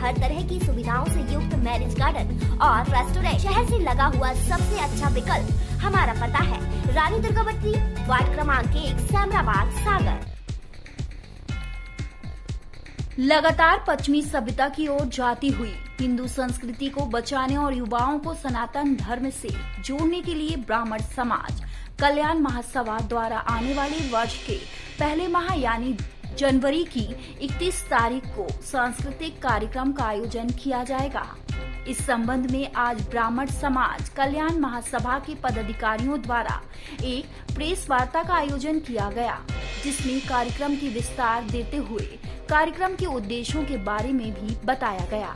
हर तरह की सुविधाओं से युक्त मैरिज गार्डन और रेस्टोरेंट शहर से लगा हुआ सबसे अच्छा विकल्प। हमारा पता है रानी दुर्गावती, वार्ड क्रमांक 1, सैमराबाद, सागर। लगातार पश्चिमी सभ्यता की ओर जाती हुई हिंदू संस्कृति को बचाने और युवाओं को सनातन धर्म से जोड़ने के लिए ब्राह्मण समाज कल्याण महासभा द्वारा आने वाले वर्ष के पहले माह यानी जनवरी की 31 तारीख को सांस्कृतिक कार्यक्रम का आयोजन किया जाएगा। इस संबंध में आज ब्राह्मण समाज कल्याण महासभा के पदाधिकारियों द्वारा एक प्रेस वार्ता का आयोजन किया गया, जिसमें कार्यक्रम की विस्तार देते हुए कार्यक्रम के उद्देश्यों के बारे में भी बताया गया।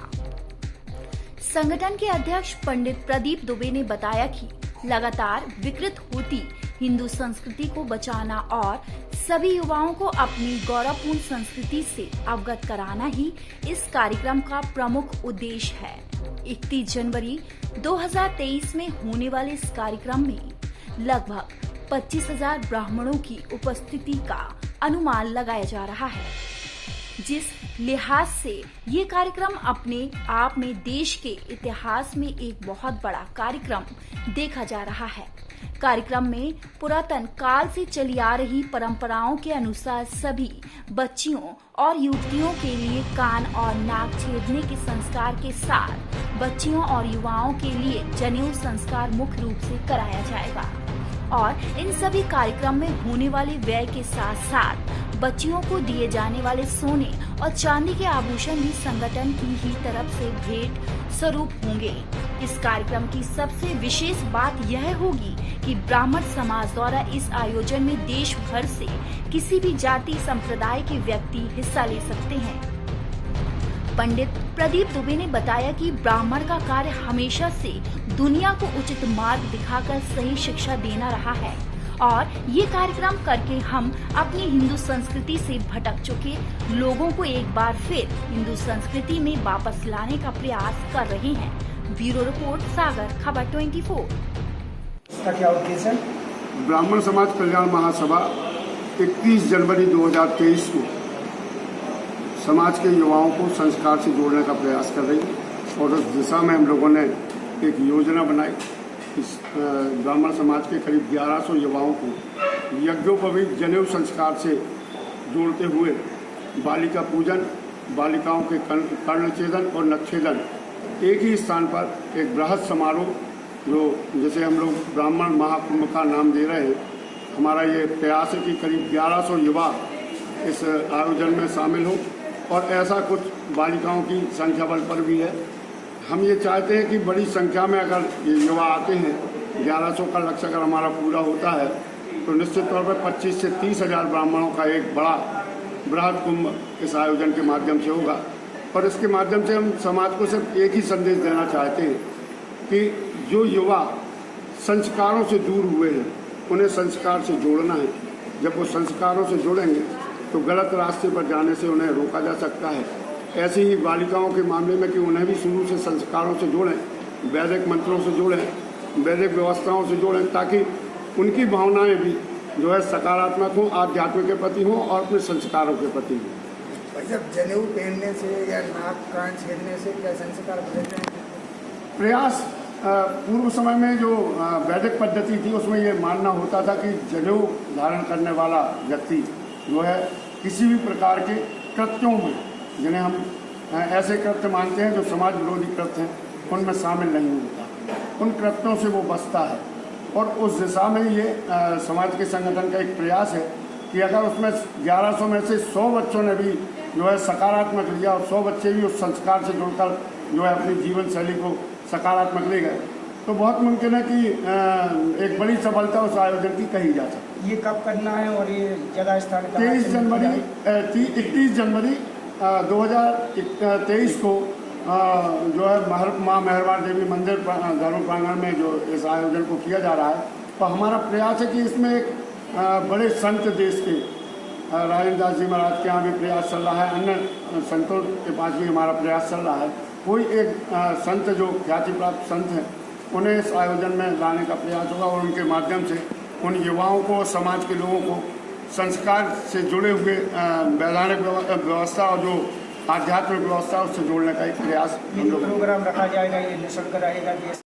संगठन के अध्यक्ष पंडित प्रदीप दुबे ने बताया कि लगातार विकृत होती हिंदू संस्कृति को बचाना और सभी युवाओं को अपनी गौरवपूर्ण संस्कृति से अवगत कराना ही इस कार्यक्रम का प्रमुख उद्देश्य है। 31 जनवरी 2023 में होने वाले इस कार्यक्रम में लगभग 25,000 ब्राह्मणों की उपस्थिति का अनुमान लगाया जा रहा है, जिस लिहाज से ये कार्यक्रम अपने आप में देश के इतिहास में एक बहुत बड़ा कार्यक्रम देखा जा रहा है। कार्यक्रम में पुरातन काल से चली आ रही परंपराओं के अनुसार सभी बच्चियों और युवतियों के लिए कान और नाक छेदने के संस्कार के साथ बच्चियों और युवाओं के लिए जनेऊ संस्कार मुख्य रूप से कराया जाएगा और इन सभी कार्यक्रम में होने वाले व्यय के साथ साथ बच्चियों को दिए जाने वाले सोने और चांदी के आभूषण भी संगठन की ही तरफ से भेंट स्वरूप होंगे। इस कार्यक्रम की सबसे विशेष बात यह होगी कि ब्राह्मण समाज द्वारा इस आयोजन में देश भर से किसी भी जाति संप्रदाय के व्यक्ति हिस्सा ले सकते हैं। पंडित प्रदीप दुबे ने बताया कि ब्राह्मण का कार्य हमेशा से दुनिया को उचित मार्ग दिखाकर सही शिक्षा देना रहा है और ये कार्यक्रम करके हम अपनी हिंदू संस्कृति से भटक चुके लोगों को एक बार फिर हिंदू संस्कृति में वापस लाने का प्रयास कर रहे हैं। ब्यूरो रिपोर्ट, सागर खबर 24। इसका क्या उद्देश्य है? ब्राह्मण समाज कल्याण महासभा 31 जनवरी 2023 को समाज के युवाओं को संस्कार से जोड़ने का प्रयास कर रही है और उस दिशा में हम लोगों ने एक योजना बनाई। इस ब्राह्मण समाज के करीब 1100 युवाओं को यज्ञोपवीत जनेऊ संस्कार से जोड़ते हुए बालिका पूजन, बालिकाओं के कर्णछेदन और नक्षेदन एक ही स्थान पर एक बृहद समारोह, जो जैसे हम लोग ब्राह्मण महाकुंभ का नाम दे रहे हैं, हमारा ये प्रयास है कि करीब 1100 युवा इस आयोजन में शामिल हो और ऐसा कुछ बालिकाओं की संख्या बल पर भी है। हम ये चाहते हैं कि बड़ी संख्या में अगर ये युवा आते हैं, 1100 का लक्ष्य अगर हमारा पूरा होता है तो निश्चित तौर पर 25 से 30,000 ब्राह्मणों का एक बड़ा बृहद कुंभ इस आयोजन के माध्यम से होगा। और इसके माध्यम से हम समाज को सिर्फ एक ही संदेश देना चाहते हैं कि जो युवा संस्कारों से दूर हुए हैं उन्हें संस्कार से जोड़ना है। जब वो संस्कारों से जुड़ेंगे तो गलत रास्ते पर जाने से उन्हें रोका जा सकता है। ऐसे ही बालिकाओं के मामले में कि उन्हें भी शुरू से संस्कारों से जोड़ें, वैदिक मंत्रों से जोड़ें, वैदिक व्यवस्थाओं से जोड़ें, ताकि उनकी भावनाएं भी जो है सकारात्मक हों, आध्यात्म के प्रति हों और अपने संस्कारों के प्रति हों। जब जनेऊ पहनने से या नाक कान छेदने से क्या संस्कार बदलते हैं? प्रयास पूर्व समय में जो वैदिक पद्धति थी उसमें ये मानना होता था कि जनेऊ धारण करने वाला व्यक्ति जो है किसी भी प्रकार के कृत्यों में, जिन्हें हम ऐसे कृत्य मानते हैं जो समाज विरोधी कृत्य हैं, उनमें शामिल नहीं होता, उन कृत्यों से वो बचता है। और उस दिशा में ये समाज के संगठन का एक प्रयास है कि अगर उसमें 1100 में से 100 बच्चों ने भी जो है सकारात्मक लिया और 100 बच्चे भी उस संस्कार से जुड़कर जो है अपनी जीवन शैली को सकारात्मक ले गए, तो बहुत मुमकिन है कि एक बड़ी सफलता उस आयोजन की कही जा सकती है। ये कब करना है और ये जगह स्थान? 31 जनवरी 2023 को जो है माँ मेहरबान देवी मंदिर धर्म प्रांगण में जो इस आयोजन को किया जा रहा है। तो हमारा प्रयास है कि इसमें एक बड़े संत देश के राजेंद्र दास जी महाराज के यहाँ भी प्रयास चल रहा है, अन्य संतों के पास भी हमारा प्रयास चल रहा है। कोई एक संत जो ख्याति प्राप्त संत हैं उन्हें इस आयोजन में लाने का प्रयास होगा और उनके माध्यम से उन युवाओं को, समाज के लोगों को संस्कार से जुड़े हुए वैधानिक व्यवस्था और जो आध्यात्मिक व्यवस्था उससे जोड़ने का एक प्रयास ये हम जो लोग प्रोग्राम रखा जाएगा ये निःशुल्क रहेगा, देश